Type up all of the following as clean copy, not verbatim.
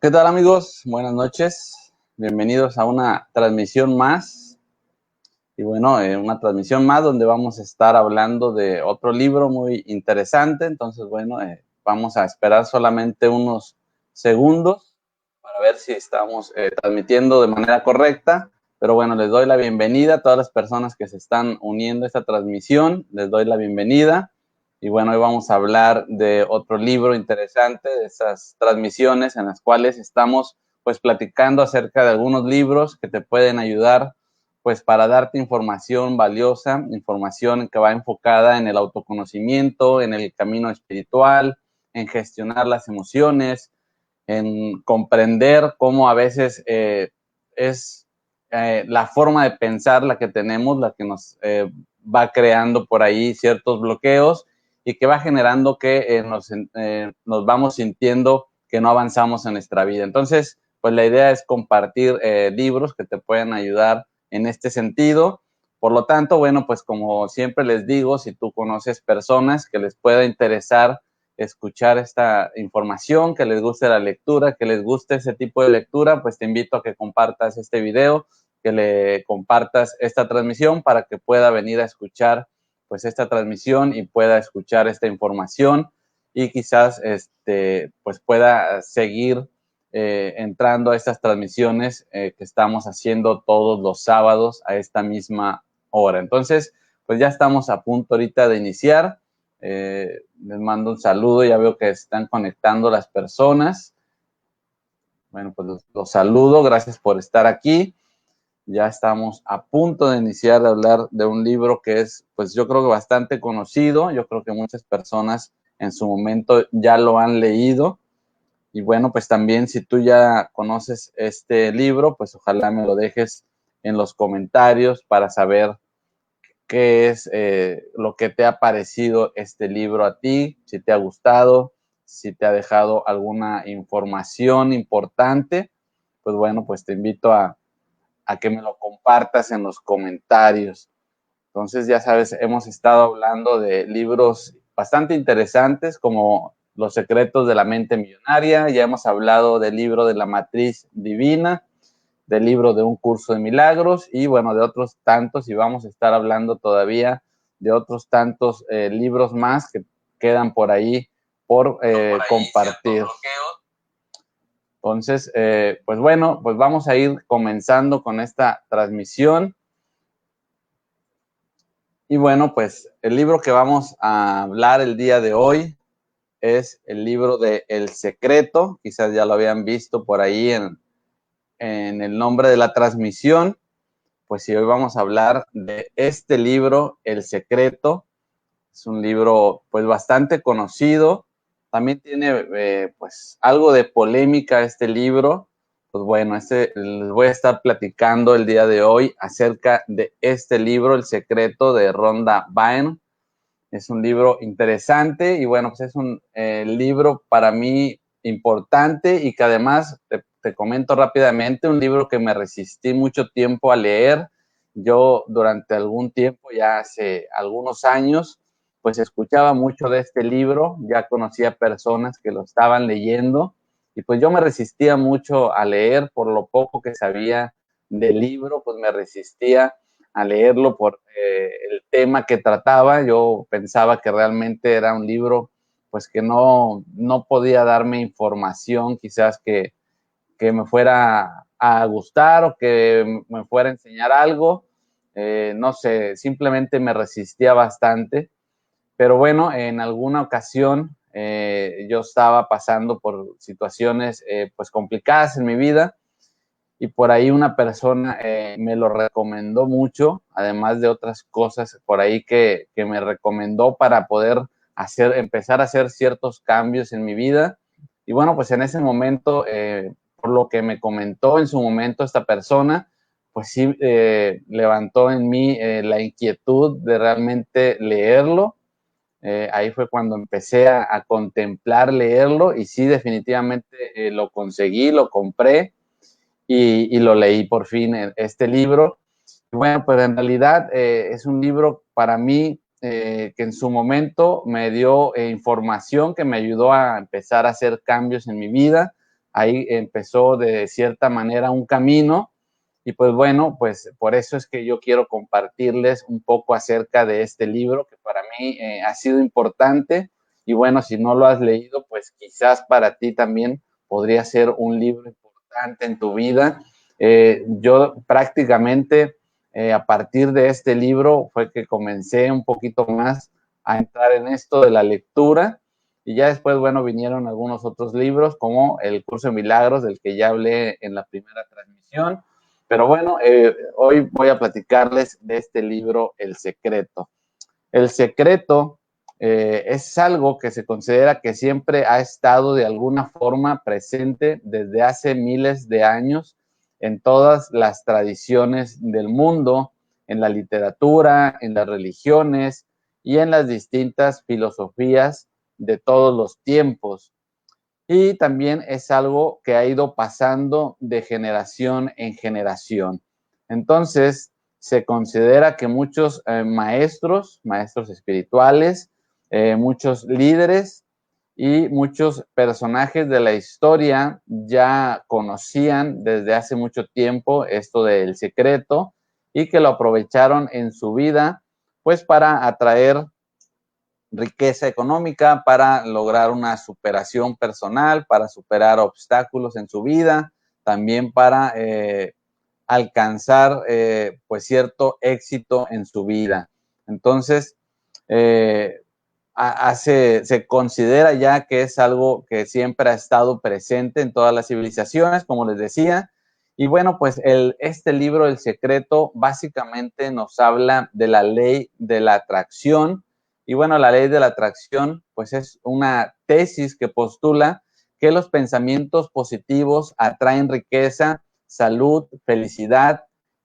¿Qué tal, amigos? Buenas noches. Bienvenidos a una transmisión más. Y bueno, una transmisión más donde vamos a estar hablando de otro libro muy interesante. Entonces, bueno, vamos a esperar solamente unos segundos para ver si estamos transmitiendo de manera correcta. Pero bueno, les doy la bienvenida a todas las personas que se están uniendo a esta transmisión. Les doy la bienvenida. Y bueno, hoy vamos a hablar de otro libro interesante, de esas transmisiones en las cuales estamos pues platicando acerca de algunos libros que te pueden ayudar pues para darte información valiosa, información que va enfocada en el autoconocimiento, en el camino espiritual, en gestionar las emociones, en comprender cómo a veces es la forma de pensar la que tenemos, la que nos va creando por ahí ciertos bloqueos y que va generando que nos vamos sintiendo que no avanzamos en nuestra vida. Entonces, pues la idea es compartir libros que te puedan ayudar en este sentido. Por lo tanto, bueno, pues como siempre les digo, si tú conoces personas que les pueda interesar escuchar esta información, que les guste la lectura, que les guste ese tipo de lectura, pues te invito a que compartas este video, que le compartas esta transmisión para que pueda venir a escuchar pues esta transmisión y pueda escuchar esta información y quizás pues pueda seguir entrando a estas transmisiones que estamos haciendo todos los sábados a esta misma hora. Entonces, pues ya estamos a punto ahorita de iniciar. Les mando un saludo, ya veo que están conectando las personas. Bueno, pues los saludo, gracias por estar aquí. Ya estamos a punto de iniciar a hablar de un libro que es, pues yo creo que bastante conocido. Yo creo que muchas personas en su momento ya lo han leído. Y bueno, pues también si tú ya conoces este libro, pues ojalá me lo dejes en los comentarios para saber qué es lo que te ha parecido este libro a ti, si te ha gustado, si te ha dejado alguna información importante. Pues bueno, pues te invito a que me lo compartas en los comentarios. Entonces, ya sabes, hemos estado hablando de libros bastante interesantes como Los secretos de la mente millonaria, ya hemos hablado del libro de la matriz divina, del libro de Un curso de milagros y bueno, de otros tantos, y vamos a estar hablando todavía de otros tantos libros más que quedan por ahí por compartir. Entonces, pues bueno, pues vamos a ir comenzando con esta transmisión. Y bueno, pues el libro que vamos a hablar el día de hoy es el libro de El Secreto. Quizás ya lo habían visto por ahí en el nombre de la transmisión. Pues sí, hoy vamos a hablar de este libro, El Secreto. Es un libro pues bastante conocido. También tiene pues algo de polémica este libro. Pues bueno, les voy a estar platicando el día de hoy acerca de este libro, El Secreto de Rhonda Byrne. Es un libro interesante y bueno, pues es un libro para mí importante y que además, te comento rápidamente, un libro que me resistí mucho tiempo a leer. Yo durante algún tiempo, ya hace algunos años, pues escuchaba mucho de este libro, ya conocía personas que lo estaban leyendo y pues yo me resistía mucho a leer por lo poco que sabía del libro, pues me resistía a leerlo por el tema que trataba. Yo pensaba que realmente era un libro pues que no podía darme información quizás que me fuera a gustar o que me fuera a enseñar algo. No sé, simplemente me resistía bastante. Pero bueno, en alguna ocasión yo estaba pasando por situaciones pues complicadas en mi vida y por ahí una persona me lo recomendó mucho, además de otras cosas por ahí que me recomendó para poder empezar a hacer ciertos cambios en mi vida. Y bueno, pues en ese momento, por lo que me comentó en su momento esta persona, pues sí levantó en mí la inquietud de realmente leerlo. Ahí fue cuando empecé a contemplar leerlo y sí, definitivamente lo conseguí, lo compré y lo leí por fin, este libro. Y bueno, pues en realidad es un libro para mí que en su momento me dio información que me ayudó a empezar a hacer cambios en mi vida, ahí empezó de cierta manera un camino. Y pues bueno, pues por eso es que yo quiero compartirles un poco acerca de este libro que para mí ha sido importante. Y bueno, si no lo has leído, pues quizás para ti también podría ser un libro importante en tu vida. Yo prácticamente a partir de este libro fue que comencé un poquito más a entrar en esto de la lectura. Y ya después, bueno, vinieron algunos otros libros como El Curso de Milagros, del que ya hablé en la primera transmisión. Pero bueno, hoy voy a platicarles de este libro, El Secreto. El secreto es algo que se considera que siempre ha estado de alguna forma presente desde hace miles de años en todas las tradiciones del mundo, en la literatura, en las religiones y en las distintas filosofías de todos los tiempos. Y también es algo que ha ido pasando de generación en generación. Entonces, se considera que muchos maestros espirituales, muchos líderes y muchos personajes de la historia ya conocían desde hace mucho tiempo esto del secreto y que lo aprovecharon en su vida, pues para atraer riqueza económica, para lograr una superación personal, para superar obstáculos en su vida, también para alcanzar pues cierto éxito en su vida. Entonces, se considera ya que es algo que siempre ha estado presente en todas las civilizaciones, como les decía. Y bueno, pues este libro, El Secreto, básicamente nos habla de la ley de la atracción. Y bueno, la ley de la atracción, pues es una tesis que postula que los pensamientos positivos atraen riqueza, salud, felicidad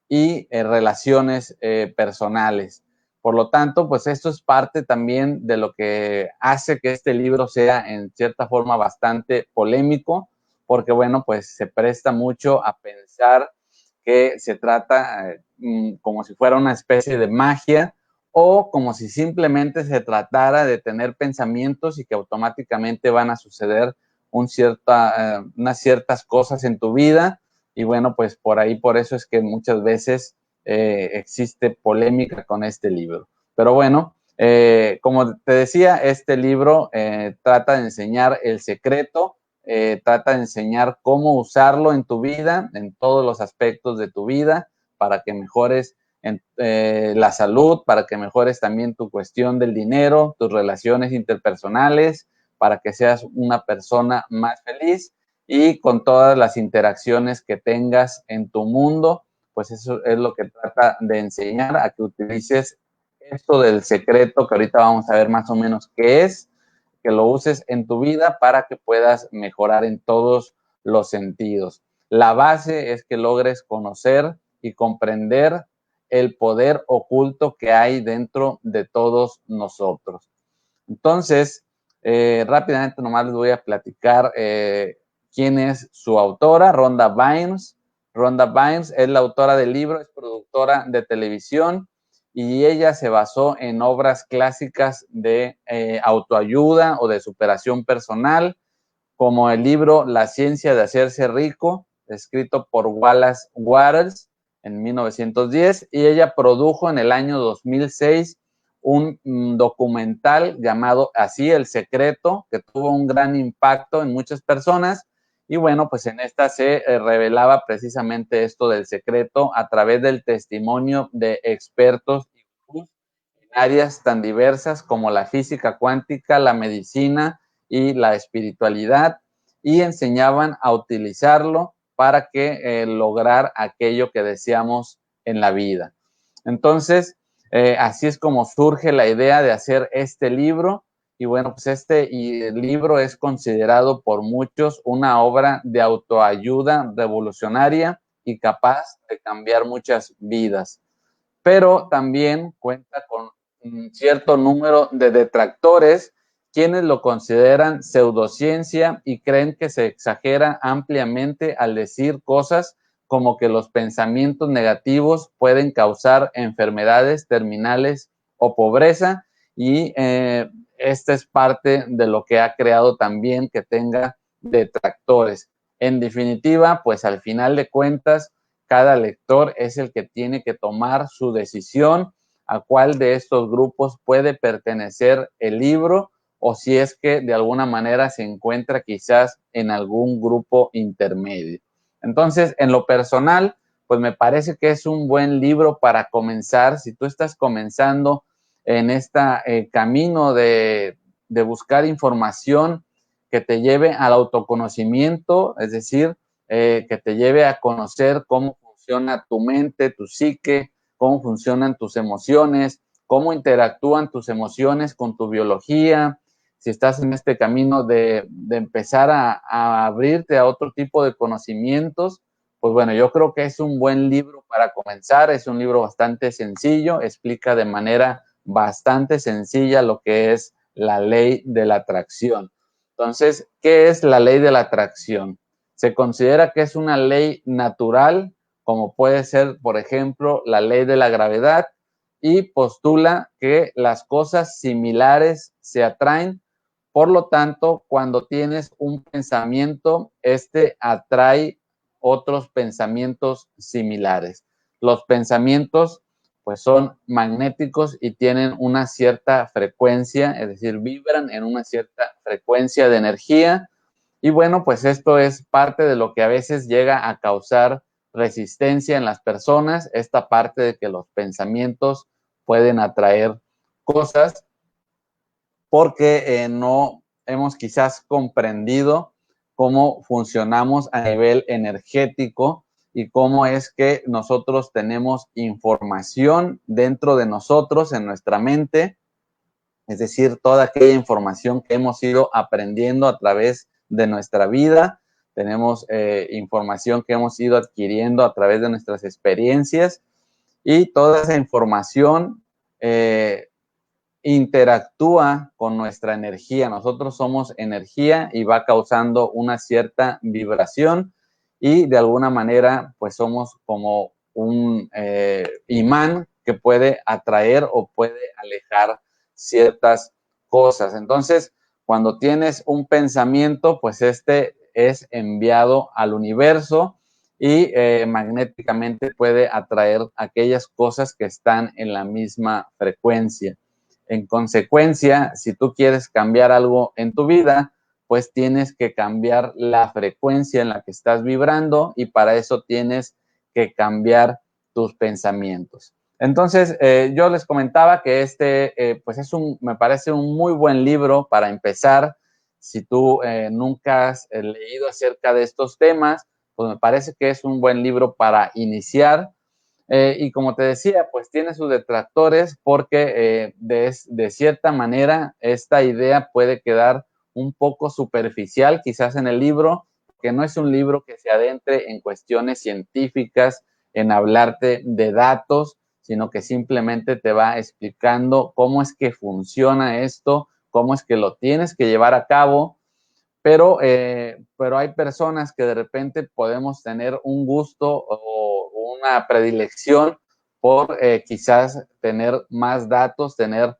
y relaciones personales. Por lo tanto, pues esto es parte también de lo que hace que este libro sea en cierta forma bastante polémico, porque bueno, pues se presta mucho a pensar que se trata como si fuera una especie de magia o como si simplemente se tratara de tener pensamientos y que automáticamente van a suceder unas ciertas cosas en tu vida. Y bueno, pues por eso es que muchas veces existe polémica con este libro. Pero bueno, como te decía, este libro trata de enseñar el secreto, trata de enseñar cómo usarlo en tu vida, en todos los aspectos de tu vida, para que mejores la salud, para que mejores también tu cuestión del dinero, tus relaciones interpersonales, para que seas una persona más feliz y con todas las interacciones que tengas en tu mundo, pues eso es lo que trata de enseñar, a que utilices esto del secreto, que ahorita vamos a ver más o menos qué es, que lo uses en tu vida para que puedas mejorar en todos los sentidos. La base es que logres conocer y comprender el poder oculto que hay dentro de todos nosotros. Entonces, rápidamente nomás les voy a platicar quién es su autora, Rhonda Byrne. Rhonda Byrne es la autora del libro, es productora de televisión y ella se basó en obras clásicas de autoayuda o de superación personal, como el libro La ciencia de hacerse rico, escrito por Wallace Wattles en 1910, y ella produjo en el año 2006 un documental llamado así, El Secreto, que tuvo un gran impacto en muchas personas. Y bueno, pues en esta se revelaba precisamente esto del secreto a través del testimonio de expertos en áreas tan diversas como la física cuántica, la medicina y la espiritualidad, y enseñaban a utilizarlo para que lograr aquello que deseamos en la vida. Entonces, así es como surge la idea de hacer este libro. Y bueno, pues este libro es considerado por muchos una obra de autoayuda revolucionaria y capaz de cambiar muchas vidas. Pero también cuenta con un cierto número de detractores, quienes lo consideran pseudociencia y creen que se exagera ampliamente al decir cosas como que los pensamientos negativos pueden causar enfermedades terminales o pobreza, y esta es parte de lo que ha creado también que tenga detractores. En definitiva, pues al final de cuentas, cada lector es el que tiene que tomar su decisión a cuál de estos grupos puede pertenecer el libro, o si es que de alguna manera se encuentra quizás en algún grupo intermedio. Entonces, en lo personal, pues me parece que es un buen libro para comenzar. Si tú estás comenzando en este camino de buscar información que te lleve al autoconocimiento, es decir, que te lleve a conocer cómo funciona tu mente, tu psique, cómo funcionan tus emociones, cómo interactúan tus emociones con tu biología. Si estás en este camino de empezar a abrirte a otro tipo de conocimientos, pues bueno, yo creo que es un buen libro para comenzar. Es un libro bastante sencillo, explica de manera bastante sencilla lo que es la ley de la atracción. Entonces, ¿qué es la ley de la atracción? Se considera que es una ley natural, como puede ser, por ejemplo, la ley de la gravedad, y postula que las cosas similares se atraen. Por lo tanto, cuando tienes un pensamiento, este atrae otros pensamientos similares. Los pensamientos pues son magnéticos y tienen una cierta frecuencia, es decir, vibran en una cierta frecuencia de energía. Y bueno, pues esto es parte de lo que a veces llega a causar resistencia en las personas, esta parte de que los pensamientos pueden atraer cosas porque no hemos quizás comprendido cómo funcionamos a nivel energético y cómo es que nosotros tenemos información dentro de nosotros, en nuestra mente, es decir, toda aquella información que hemos ido aprendiendo a través de nuestra vida. Tenemos información que hemos ido adquiriendo a través de nuestras experiencias, y toda esa información interactúa con nuestra energía. Nosotros somos energía y va causando una cierta vibración, y de alguna manera pues somos como un imán que puede atraer o puede alejar ciertas cosas. Entonces, cuando tienes un pensamiento, pues este es enviado al universo y magnéticamente puede atraer aquellas cosas que están en la misma frecuencia. En consecuencia, si tú quieres cambiar algo en tu vida, pues tienes que cambiar la frecuencia en la que estás vibrando, y para eso tienes que cambiar tus pensamientos. Entonces, yo les comentaba que pues me parece un muy buen libro para empezar. Si tú nunca has leído acerca de estos temas, pues me parece que es un buen libro para iniciar. Y como te decía, pues tiene sus detractores porque de cierta manera esta idea puede quedar un poco superficial quizás en el libro, que no es un libro que se adentre en cuestiones científicas, en hablarte de datos, sino que simplemente te va explicando cómo es que funciona esto, cómo es que lo tienes que llevar a cabo. Pero hay personas que de repente podemos tener un gusto o una predilección por quizás tener más datos, tener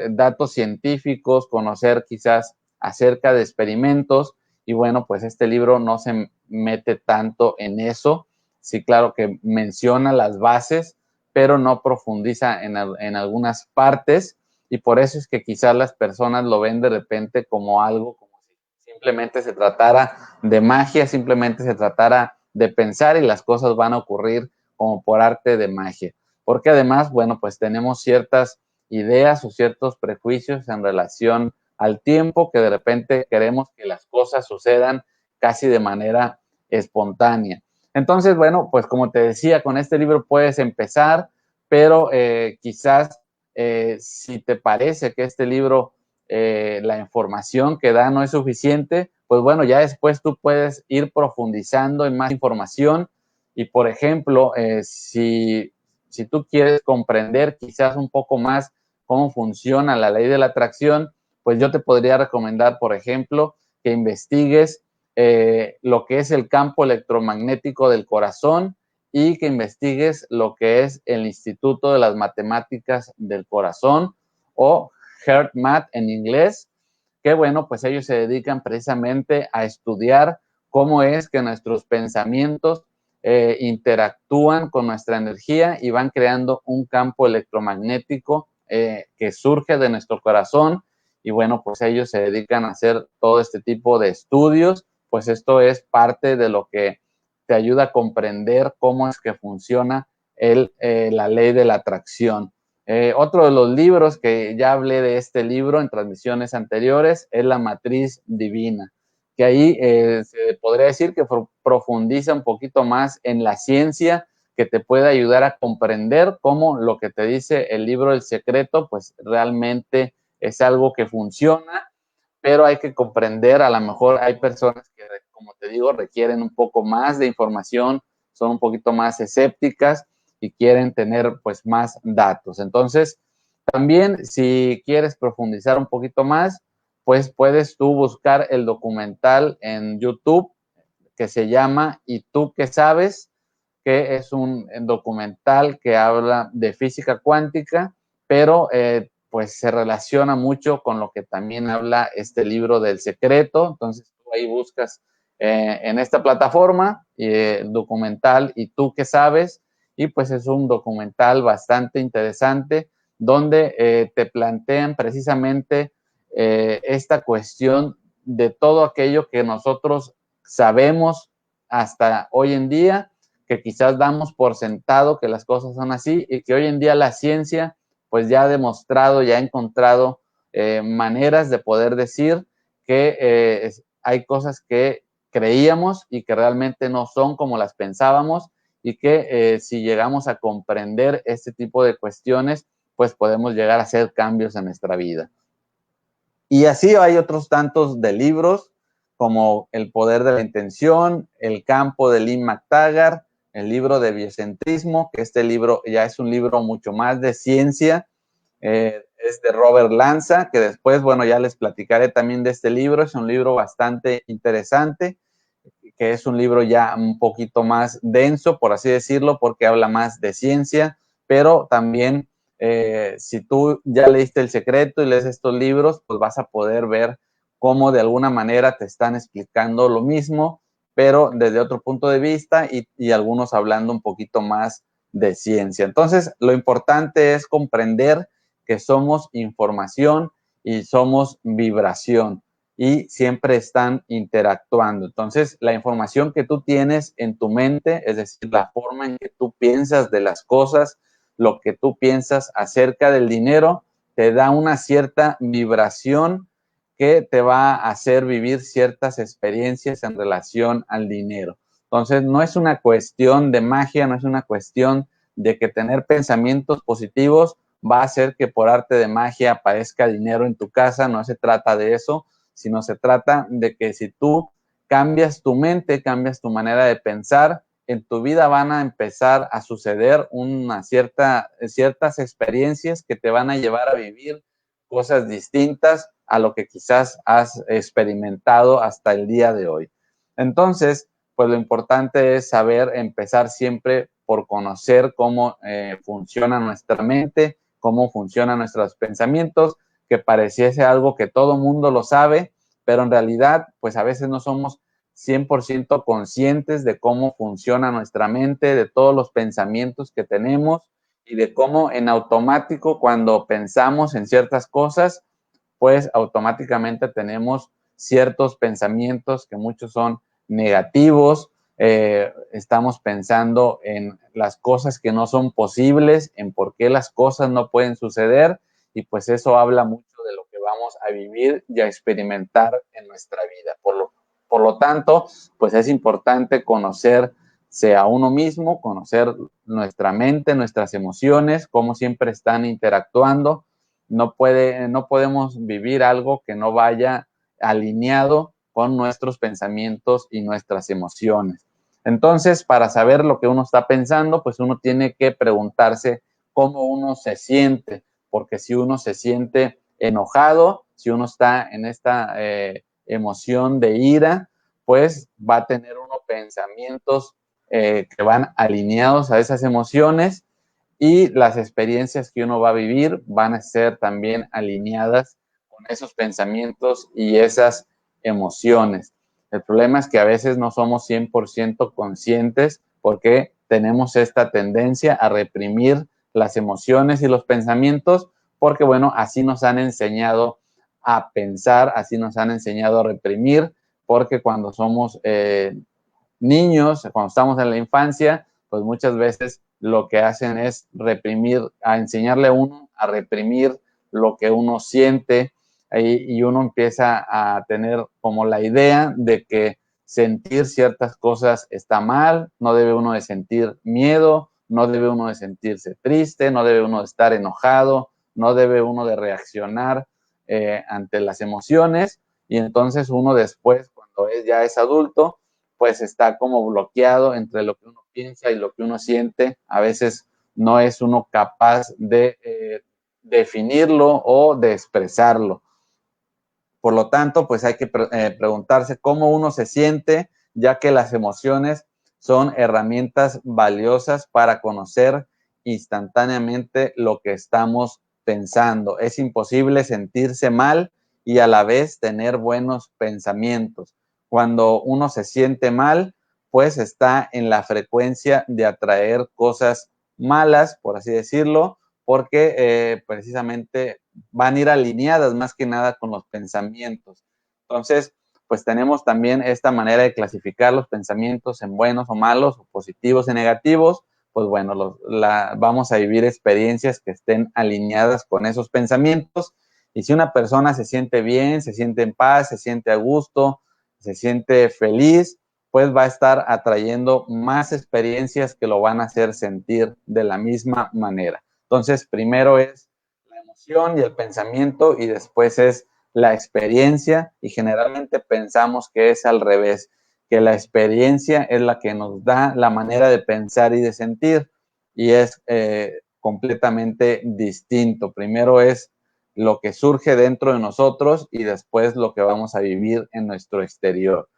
datos científicos, conocer quizás acerca de experimentos, y bueno, pues este libro no se mete tanto en eso. Sí, claro que menciona las bases, pero no profundiza en algunas partes, y por eso es que quizás las personas lo ven de repente como algo, como si simplemente se tratara de magia, simplemente se tratara de pensar y las cosas van a ocurrir como por arte de magia. Porque además, bueno, pues tenemos ciertas ideas o ciertos prejuicios en relación al tiempo, que de repente queremos que las cosas sucedan casi de manera espontánea. Entonces, bueno, pues como te decía, con este libro puedes empezar, pero quizás si te parece que este libro, la información que da no es suficiente, pues bueno, ya después tú puedes ir profundizando en más información. Y por ejemplo, si tú quieres comprender quizás un poco más cómo funciona la ley de la atracción, pues yo te podría recomendar, por ejemplo, que investigues lo que es el campo electromagnético del corazón, y que investigues lo que es el Instituto de las Matemáticas del Corazón, o HeartMath en inglés, que bueno, pues ellos se dedican precisamente a estudiar cómo es que nuestros pensamientos interactúan con nuestra energía y van creando un campo electromagnético que surge de nuestro corazón. Y bueno, pues ellos se dedican a hacer todo este tipo de estudios, pues esto es parte de lo que te ayuda a comprender cómo es que funciona la ley de la atracción. Otro de los libros que ya hablé de este libro en transmisiones anteriores es La Matriz Divina, que ahí se podría decir que profundiza un poquito más en la ciencia que te puede ayudar a comprender cómo lo que te dice el libro El Secreto, pues realmente es algo que funciona, pero hay que comprender, a lo mejor hay personas que, como te digo, requieren un poco más de información, son un poquito más escépticas y quieren tener pues más datos. Entonces, también si quieres profundizar un poquito más, pues puedes tú buscar el documental en YouTube que se llama ¿Y tú qué sabes?, que es un documental que habla de física cuántica, pero pues se relaciona mucho con lo que también habla este libro del secreto. Entonces tú ahí buscas en esta plataforma el documental ¿Y tú qué sabes? Y pues es un documental bastante interesante donde te plantean precisamente esta cuestión de todo aquello que nosotros sabemos hasta hoy en día, que quizás damos por sentado que las cosas son así y que hoy en día la ciencia pues ya ha demostrado, ya ha encontrado maneras de poder decir que hay cosas que creíamos y que realmente no son como las pensábamos y que si llegamos a comprender este tipo de cuestiones, pues podemos llegar a hacer cambios en nuestra vida. Y así hay otros tantos de libros como El poder de la intención, El campo de Lynn McTaggart, el libro de biocentrismo, que este libro ya es un libro mucho más de ciencia, es de Robert Lanza, que después, bueno, ya les platicaré también de este libro, es un libro bastante interesante, que es un libro ya un poquito más denso, por así decirlo, porque habla más de ciencia, pero también si tú ya leíste El Secreto y lees estos libros, pues vas a poder ver cómo de alguna manera te están explicando lo mismo, pero desde otro punto de vista y algunos hablando un poquito más de ciencia. Entonces, lo importante es comprender que somos información y somos vibración y siempre están interactuando. Entonces, la información que tú tienes en tu mente, es decir, la forma en que tú piensas de las cosas, lo que tú piensas acerca del dinero, te da una cierta vibración que te va a hacer vivir ciertas experiencias en relación al dinero. Entonces, no es una cuestión de magia, no es una cuestión de que tener pensamientos positivos va a hacer que por arte de magia aparezca dinero en tu casa, no se trata de eso, sino se trata de que si tú cambias tu mente, cambias tu manera de pensar, en tu vida van a empezar a suceder ciertas experiencias que te van a llevar a vivir cosas distintas a lo que quizás has experimentado hasta el día de hoy. Entonces, pues lo importante es saber empezar siempre por conocer cómo funciona nuestra mente, cómo funcionan nuestros pensamientos, que pareciese algo que todo mundo lo sabe, pero en realidad, pues a veces no somos 100% conscientes de cómo funciona nuestra mente, de todos los pensamientos que tenemos y de cómo en automático cuando pensamos en ciertas cosas, pues automáticamente tenemos ciertos pensamientos que muchos son negativos, estamos pensando en las cosas que no son posibles, en por qué las cosas no pueden suceder y pues eso habla mucho de lo que vamos a vivir y a experimentar en nuestra vida. Por lo tanto, pues es importante conocerse a uno mismo, conocer nuestra mente, nuestras emociones, cómo siempre están interactuando. No podemos vivir algo que no vaya alineado con nuestros pensamientos y nuestras emociones. Entonces, para saber lo que uno está pensando, pues uno tiene que preguntarse cómo uno se siente, porque si uno se siente enojado, si uno está en esta emoción de ira, pues va a tener unos pensamientos que van alineados a esas emociones y las experiencias que uno va a vivir van a ser también alineadas con esos pensamientos y esas emociones. El problema es que a veces no somos 100% conscientes porque tenemos esta tendencia a reprimir las emociones y los pensamientos porque, bueno, así nos han enseñado a pensar, así nos han enseñado a reprimir, porque cuando somos niños, cuando estamos en la infancia, pues muchas veces lo que hacen es reprimir, a enseñarle a uno a reprimir lo que uno siente y uno empieza a tener como la idea de que sentir ciertas cosas está mal, no debe uno de sentir miedo, no debe uno de sentirse triste, no debe uno de estar enojado, no debe uno de reaccionar ante las emociones y entonces uno después, cuando ya es adulto, pues está como bloqueado entre lo que uno piensa y lo que uno siente. A veces no es uno capaz de definirlo o de expresarlo. Por lo tanto, pues hay que preguntarse cómo uno se siente, ya que las emociones son herramientas valiosas para conocer instantáneamente lo que estamos pensando. Es imposible sentirse mal y a la vez tener buenos pensamientos. Cuando uno se siente mal, pues está en la frecuencia de atraer cosas malas, por así decirlo, porque precisamente van a ir alineadas más que nada con los pensamientos. Entonces, pues tenemos también esta manera de clasificar los pensamientos en buenos o malos, o positivos y negativos. Pues bueno, vamos a vivir experiencias que estén alineadas con esos pensamientos. Y si una persona se siente bien, se siente en paz, se siente a gusto, se siente feliz, pues va a estar atrayendo más experiencias que lo van a hacer sentir de la misma manera. Entonces, primero es la emoción y el pensamiento y después es la experiencia y generalmente pensamos que es al revés, que la experiencia es la que nos da la manera de pensar y de sentir y es completamente distinto. Primero es lo que surge dentro de nosotros y después lo que vamos a vivir en nuestro exterior.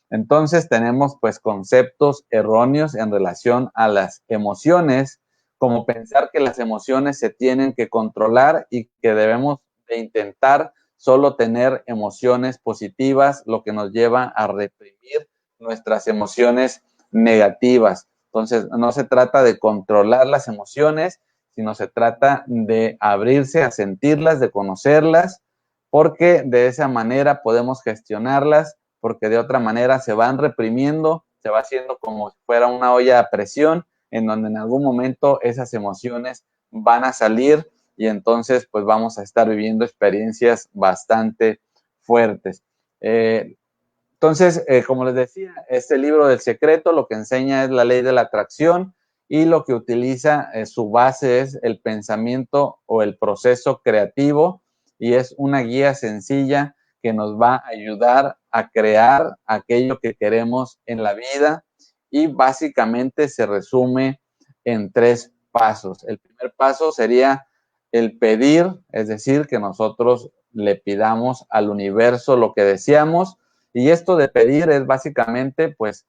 Entonces tenemos pues conceptos erróneos en relación a las emociones, como pensar que las emociones se tienen que controlar y que debemos de intentar solo tener emociones positivas, lo que nos lleva a reprimir nuestras emociones negativas. Entonces no se trata de controlar las emociones, sino se trata de abrirse a sentirlas, de conocerlas, porque de esa manera podemos gestionarlas, porque de otra manera se van reprimiendo, se va haciendo como si fuera una olla a presión, en donde en algún momento esas emociones van a salir y entonces pues vamos a estar viviendo experiencias bastante fuertes. Entonces, como les decía, este libro del secreto lo que enseña es la ley de la atracción y lo que utiliza su base es el pensamiento o el proceso creativo y es una guía sencilla que nos va a ayudar a crear aquello que queremos en la vida y básicamente se resume en 3 pasos. El primer paso sería el pedir, es decir, que nosotros le pidamos al universo lo que deseamos. Y esto de pedir es básicamente, pues,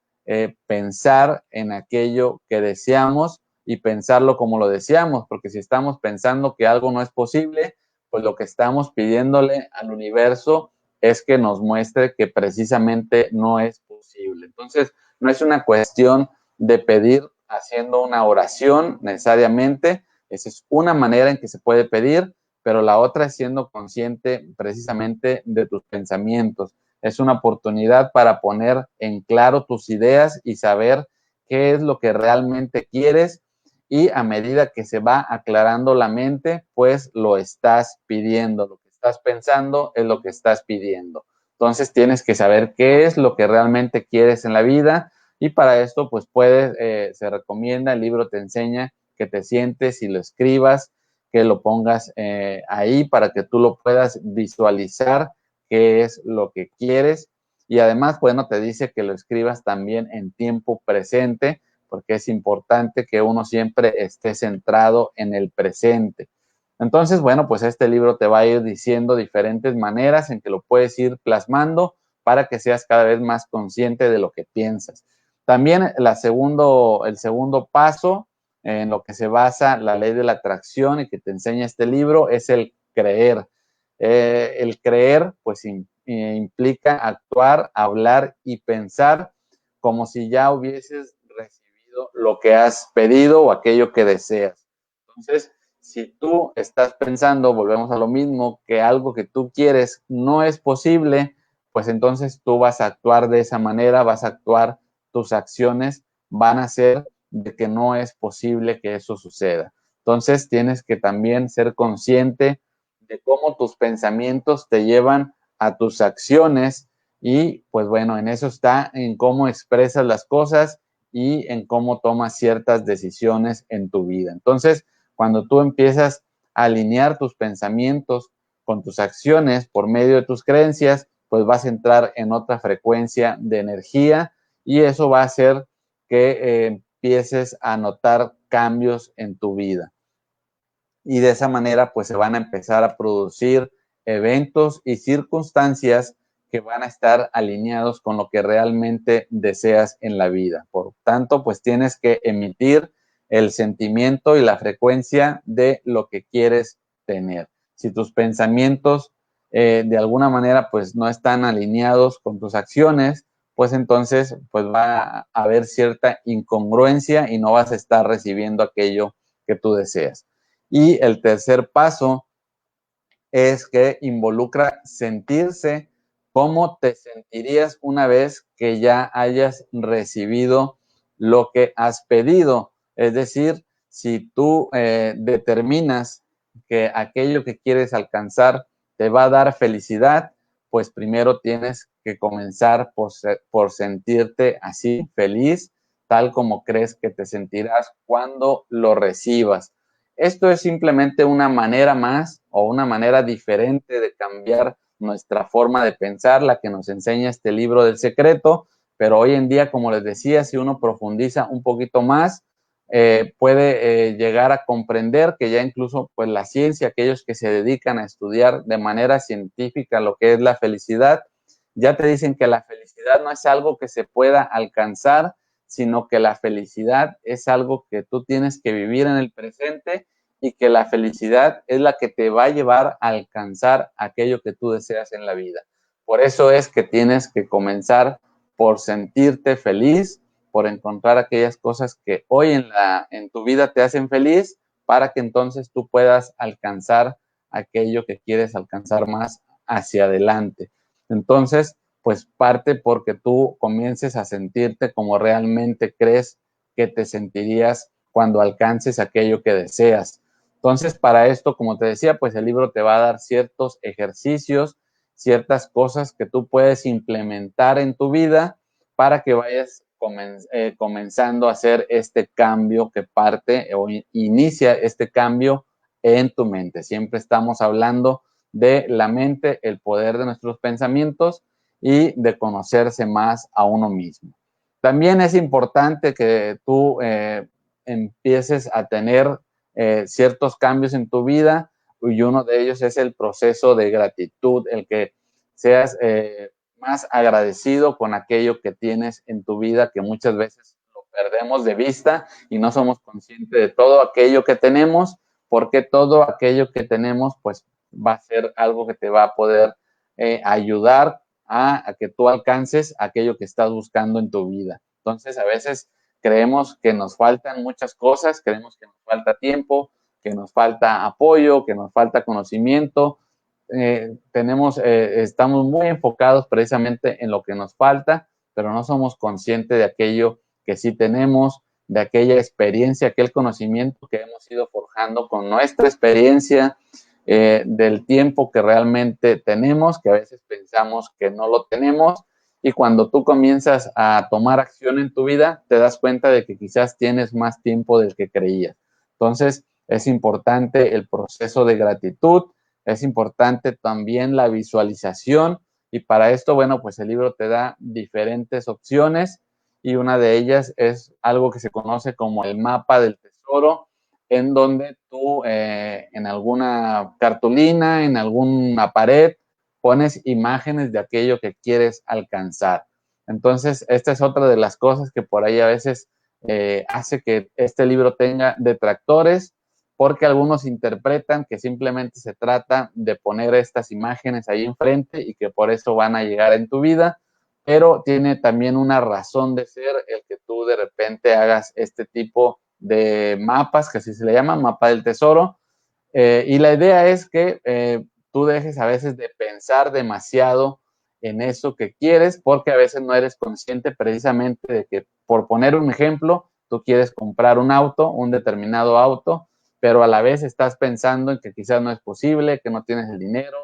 pensar en aquello que deseamos y pensarlo como lo deseamos, porque si estamos pensando que algo no es posible, pues lo que estamos pidiéndole al universo es que nos muestre que precisamente no es posible. Entonces, no es una cuestión de pedir haciendo una oración necesariamente, esa es una manera en que se puede pedir, pero la otra es siendo consciente precisamente de tus pensamientos. Es una oportunidad para poner en claro tus ideas y saber qué es lo que realmente quieres y a medida que se va aclarando la mente, pues lo estás pidiendo. Lo que estás pensando es lo que estás pidiendo. Entonces tienes que saber qué es lo que realmente quieres en la vida y para esto pues se recomienda, el libro te enseña que te sientes y lo escribas, que lo pongas ahí para que tú lo puedas visualizar qué es lo que quieres y además, bueno, te dice que lo escribas también en tiempo presente porque es importante que uno siempre esté centrado en el presente. Entonces, bueno, pues este libro te va a ir diciendo diferentes maneras en que lo puedes ir plasmando para que seas cada vez más consciente de lo que piensas. También el segundo paso en lo que se basa la ley de la atracción y que te enseña este libro es el creer. El creer, pues implica actuar, hablar y pensar como si ya hubieses recibido lo que has pedido o aquello que deseas. Entonces, si tú estás pensando, volvemos a lo mismo, que algo que tú quieres no es posible, pues entonces tú vas a actuar de esa manera, vas a actuar, tus acciones van a ser de que no es posible que eso suceda. Entonces tienes que también ser consciente de cómo tus pensamientos te llevan a tus acciones y pues bueno, en eso está en cómo expresas las cosas y en cómo tomas ciertas decisiones en tu vida. Entonces, cuando tú empiezas a alinear tus pensamientos con tus acciones por medio de tus creencias, pues vas a entrar en otra frecuencia de energía y eso va a hacer que empieces a notar cambios en tu vida. Y de esa manera, pues se van a empezar a producir eventos y circunstancias que van a estar alineados con lo que realmente deseas en la vida. Por tanto, pues tienes que emitir el sentimiento y la frecuencia de lo que quieres tener. Si tus pensamientos de alguna manera pues no están alineados con tus acciones, pues entonces pues va a haber cierta incongruencia y no vas a estar recibiendo aquello que tú deseas. Y el tercer paso es que involucra sentirse cómo te sentirías una vez que ya hayas recibido lo que has pedido. Es decir, si tú determinas que aquello que quieres alcanzar te va a dar felicidad, pues primero tienes que comenzar por sentirte así feliz, tal como crees que te sentirás cuando lo recibas. Esto es simplemente una manera más o una manera diferente de cambiar nuestra forma de pensar, la que nos enseña este libro del secreto, pero hoy en día, como les decía, si uno profundiza un poquito más, puede llegar a comprender que ya incluso pues la ciencia, aquellos que se dedican a estudiar de manera científica lo que es la felicidad, ya te dicen que la felicidad no es algo que se pueda alcanzar, sino que la felicidad es algo que tú tienes que vivir en el presente y que la felicidad es la que te va a llevar a alcanzar aquello que tú deseas en la vida. Por eso es que tienes que comenzar por sentirte feliz, por encontrar aquellas cosas que hoy en tu vida te hacen feliz, para que entonces tú puedas alcanzar aquello que quieres alcanzar más hacia adelante. Entonces, pues parte porque tú comiences a sentirte como realmente crees que te sentirías cuando alcances aquello que deseas. Entonces, para esto, como te decía, pues el libro te va a dar ciertos ejercicios, ciertas cosas que tú puedes implementar en tu vida para que vayas comenzando a hacer este cambio que parte o inicia este cambio en tu mente. Siempre estamos hablando de la mente, el poder de nuestros pensamientos y de conocerse más a uno mismo. También es importante que tú empieces a tener ciertos cambios en tu vida y uno de ellos es el proceso de gratitud, el que seas más agradecido con aquello que tienes en tu vida, que muchas veces lo perdemos de vista y no somos conscientes de todo aquello que tenemos, porque todo aquello que tenemos pues va a ser algo que te va a poder ayudar a que tú alcances aquello que estás buscando en tu vida. Entonces, a veces creemos que nos faltan muchas cosas, creemos que nos falta tiempo, que nos falta apoyo, que nos falta conocimiento. Estamos muy enfocados precisamente en lo que nos falta, pero no somos conscientes de aquello que sí tenemos, de aquella experiencia, aquel conocimiento que hemos ido forjando con nuestra experiencia, del tiempo que realmente tenemos, que a veces pensamos que no lo tenemos, y cuando tú comienzas a tomar acción en tu vida, te das cuenta de que quizás tienes más tiempo del que creías. Entonces, es importante el proceso de gratitud, es importante también la visualización, y para esto, bueno, pues el libro te da diferentes opciones, y una de ellas es algo que se conoce como el mapa del tesoro, en donde tú en alguna cartulina, en alguna pared, pones imágenes de aquello que quieres alcanzar. Entonces, esta es otra de las cosas que por ahí a veces hace que este libro tenga detractores, porque algunos interpretan que simplemente se trata de poner estas imágenes ahí enfrente y que por eso van a llegar en tu vida, pero tiene también una razón de ser el que tú de repente hagas este tipo de mapas, que así se le llama, mapa del tesoro, y la idea es que tú dejes a veces de pensar demasiado en eso que quieres, porque a veces no eres consciente precisamente de que, por poner un ejemplo, tú quieres comprar un auto, un determinado auto, pero a la vez estás pensando en que quizás no es posible, que no tienes el dinero,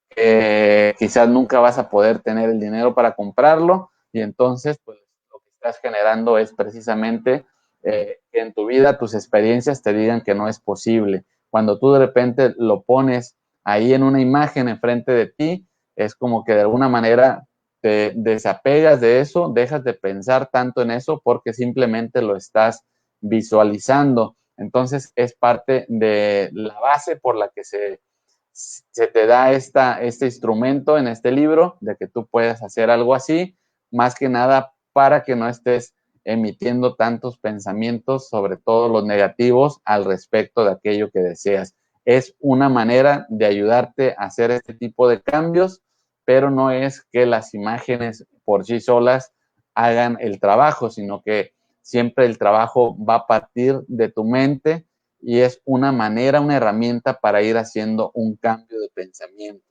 que quizás nunca vas a poder tener el dinero para comprarlo, y entonces pues lo que estás generando es precisamente que en tu vida tus experiencias te digan que no es posible. Cuando tú de repente lo pones ahí en una imagen enfrente de ti, es como que de alguna manera te desapegas de eso, dejas de pensar tanto en eso porque simplemente lo estás visualizando. Entonces es parte de la base por la que se te da este instrumento en este libro de que tú puedas hacer algo así, más que nada para que no estés emitiendo tantos pensamientos, sobre todo los negativos, al respecto de aquello que deseas. Es una manera de ayudarte a hacer este tipo de cambios, pero no es que las imágenes por sí solas hagan el trabajo, sino que siempre el trabajo va a partir de tu mente y es una manera, una herramienta para ir haciendo un cambio de pensamiento.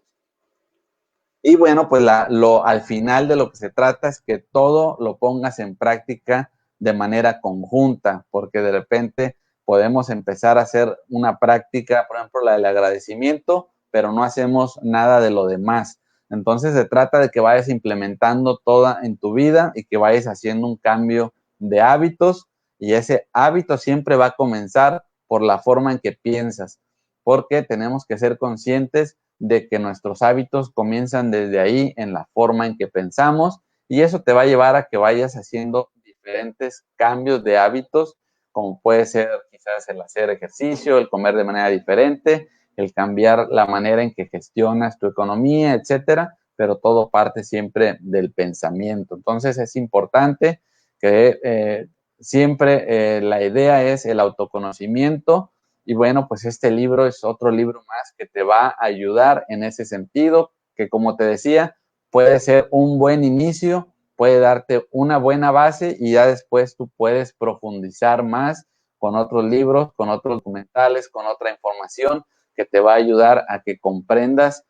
Y bueno, pues al final de lo que se trata es que todo lo pongas en práctica de manera conjunta, porque de repente podemos empezar a hacer una práctica, por ejemplo, la del agradecimiento, pero no hacemos nada de lo demás. Entonces se trata de que vayas implementando toda en tu vida y que vayas haciendo un cambio de hábitos, y ese hábito siempre va a comenzar por la forma en que piensas, porque tenemos que ser conscientes de que nuestros hábitos comienzan desde ahí, en la forma en que pensamos, y eso te va a llevar a que vayas haciendo diferentes cambios de hábitos, como puede ser quizás el hacer ejercicio, el comer de manera diferente, el cambiar la manera en que gestionas tu economía, etcétera, pero todo parte siempre del pensamiento. Entonces es importante que siempre la idea es el autoconocimiento. Y bueno, pues este libro es otro libro más que te va a ayudar en ese sentido, que como te decía, puede ser un buen inicio, puede darte una buena base y ya después tú puedes profundizar más con otros libros, con otros documentales, con otra información que te va a ayudar a que comprendas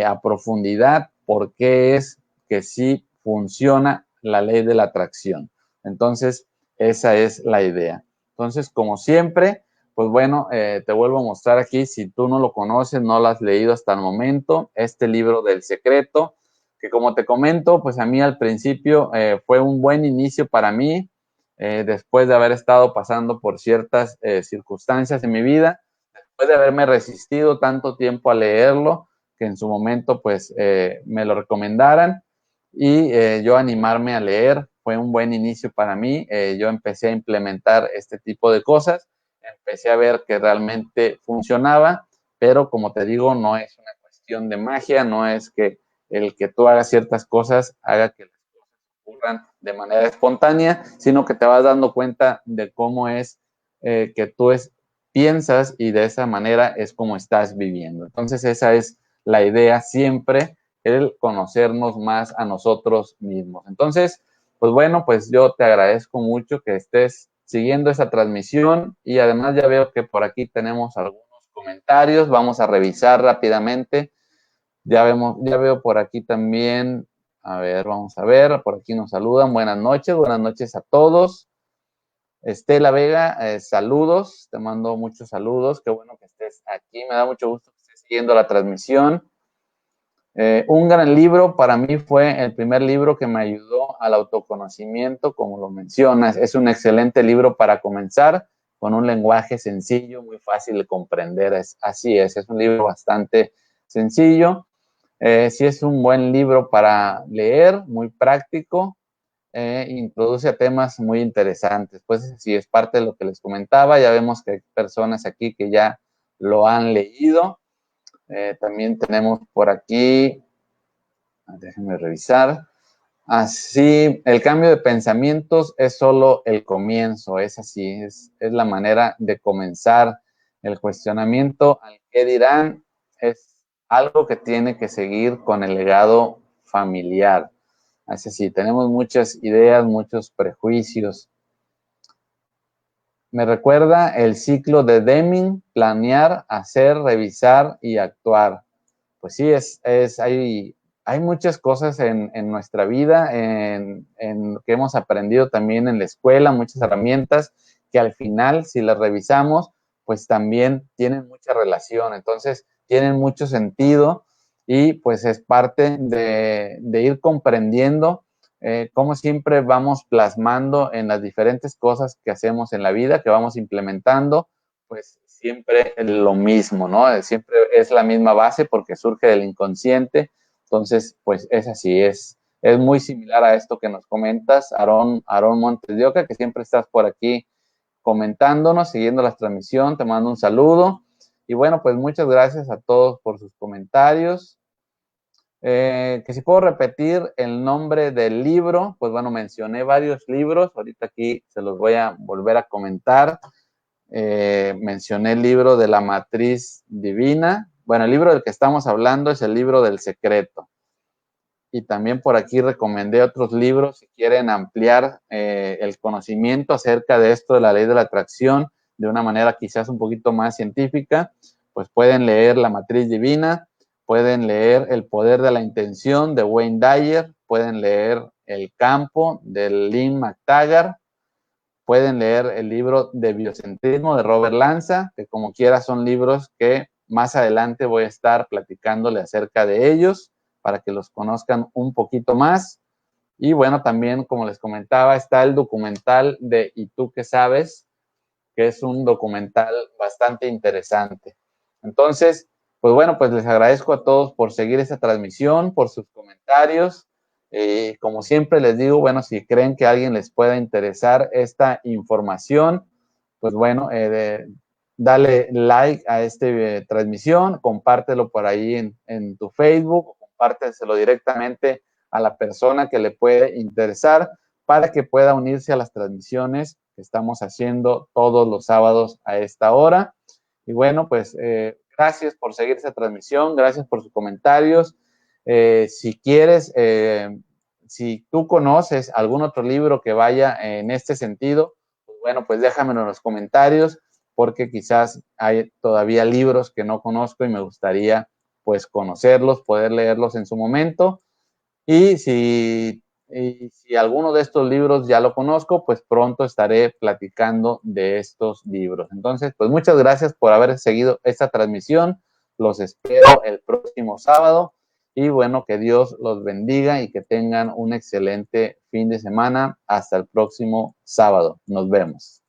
a profundidad por qué es que sí funciona la ley de la atracción. Entonces, esa es la idea. Entonces, como siempre, pues bueno, te vuelvo a mostrar aquí, si tú no lo conoces, no lo has leído hasta el momento, este libro del secreto, que como te comento, pues a mí al principio fue un buen inicio para mí, después de haber estado pasando por ciertas circunstancias en mi vida, después de haberme resistido tanto tiempo a leerlo, que en su momento pues me lo recomendaran y yo animarme a leer, fue un buen inicio para mí. Yo empecé a implementar este tipo de cosas, empecé a ver que realmente funcionaba, pero como te digo, no es una cuestión de magia, no es que el que tú hagas ciertas cosas haga que las cosas ocurran de manera espontánea, sino que te vas dando cuenta de cómo es que tú piensas y de esa manera es como estás viviendo. Entonces esa es la idea siempre, el conocernos más a nosotros mismos. Entonces, pues bueno, pues yo te agradezco mucho que estés siguiendo esa transmisión y además ya veo que por aquí tenemos algunos comentarios, vamos a revisar rápidamente. Ya veo por aquí también, a ver, vamos a ver, por aquí nos saludan, buenas noches a todos. Estela Vega, saludos, te mando muchos saludos, qué bueno que estés aquí, me da mucho gusto que estés siguiendo la transmisión. Un gran libro para mí fue el primer libro que me ayudó al autoconocimiento, como lo mencionas. Es un excelente libro para comenzar con un lenguaje sencillo, muy fácil de comprender. Así es un libro bastante sencillo. Sí es un buen libro para leer, muy práctico. Introduce a temas muy interesantes. Pues sí, es parte de lo que les comentaba. Ya vemos que hay personas aquí que ya lo han leído. También tenemos por aquí, déjenme revisar. Así, el cambio de pensamientos es solo el comienzo, es así, es la manera de comenzar El cuestionamiento al qué dirán es algo que tiene que seguir con el legado familiar. Así sí, tenemos muchas ideas, muchos prejuicios. Me recuerda el ciclo de Deming: planear, hacer, revisar y actuar. Pues sí, hay muchas cosas en nuestra vida, en que hemos aprendido también en la escuela, muchas herramientas que al final, si las revisamos, pues también tienen mucha relación. Entonces, tienen mucho sentido y pues es parte de ir comprendiendo cómo siempre vamos plasmando en las diferentes cosas que hacemos en la vida, que vamos implementando, pues siempre lo mismo, ¿no? Siempre es la misma base porque surge del inconsciente. Entonces, pues es así, es muy similar a esto que nos comentas, Aarón Montes de Oca, que siempre estás por aquí comentándonos, siguiendo la transmisión, te mando un saludo. Y bueno, pues muchas gracias a todos por sus comentarios. Que si puedo repetir el nombre del libro, pues bueno, mencioné varios libros, ahorita aquí se los voy a volver a comentar. Mencioné el libro de la matriz divina. Bueno, el libro del que estamos hablando es el libro del secreto. Y también por aquí recomendé otros libros si quieren ampliar el conocimiento acerca de esto de la ley de la atracción de una manera quizás un poquito más científica, pues pueden leer La matriz divina, pueden leer El poder de la intención de Wayne Dyer, pueden leer El campo de Lynn McTaggart, pueden leer el libro de biocentrismo de Robert Lanza, que como quiera son libros que más adelante voy a estar platicándole acerca de ellos para que los conozcan un poquito más. Y bueno, también, como les comentaba, está el documental de ¿Y tú qué sabes?, que es un documental bastante interesante. Entonces, pues bueno, pues les agradezco a todos por seguir esta transmisión, por sus comentarios. Como siempre les digo, bueno, si creen que a alguien les pueda interesar esta información, pues bueno, dale like a esta transmisión, compártelo por ahí en tu Facebook, o compárteselo directamente a la persona que le puede interesar para que pueda unirse a las transmisiones que estamos haciendo todos los sábados a esta hora. Y bueno, pues gracias por seguir esta transmisión, gracias por sus comentarios. Si quieres, si tú conoces algún otro libro que vaya en este sentido, pues bueno, pues déjamelo en los comentarios, porque quizás hay todavía libros que no conozco y me gustaría pues conocerlos, poder leerlos en su momento. Y si alguno de estos libros ya lo conozco, pues pronto estaré platicando de estos libros. Entonces, pues muchas gracias por haber seguido esta transmisión. Los espero el próximo sábado. Y bueno, que Dios los bendiga y que tengan un excelente fin de semana. Hasta el próximo sábado. Nos vemos.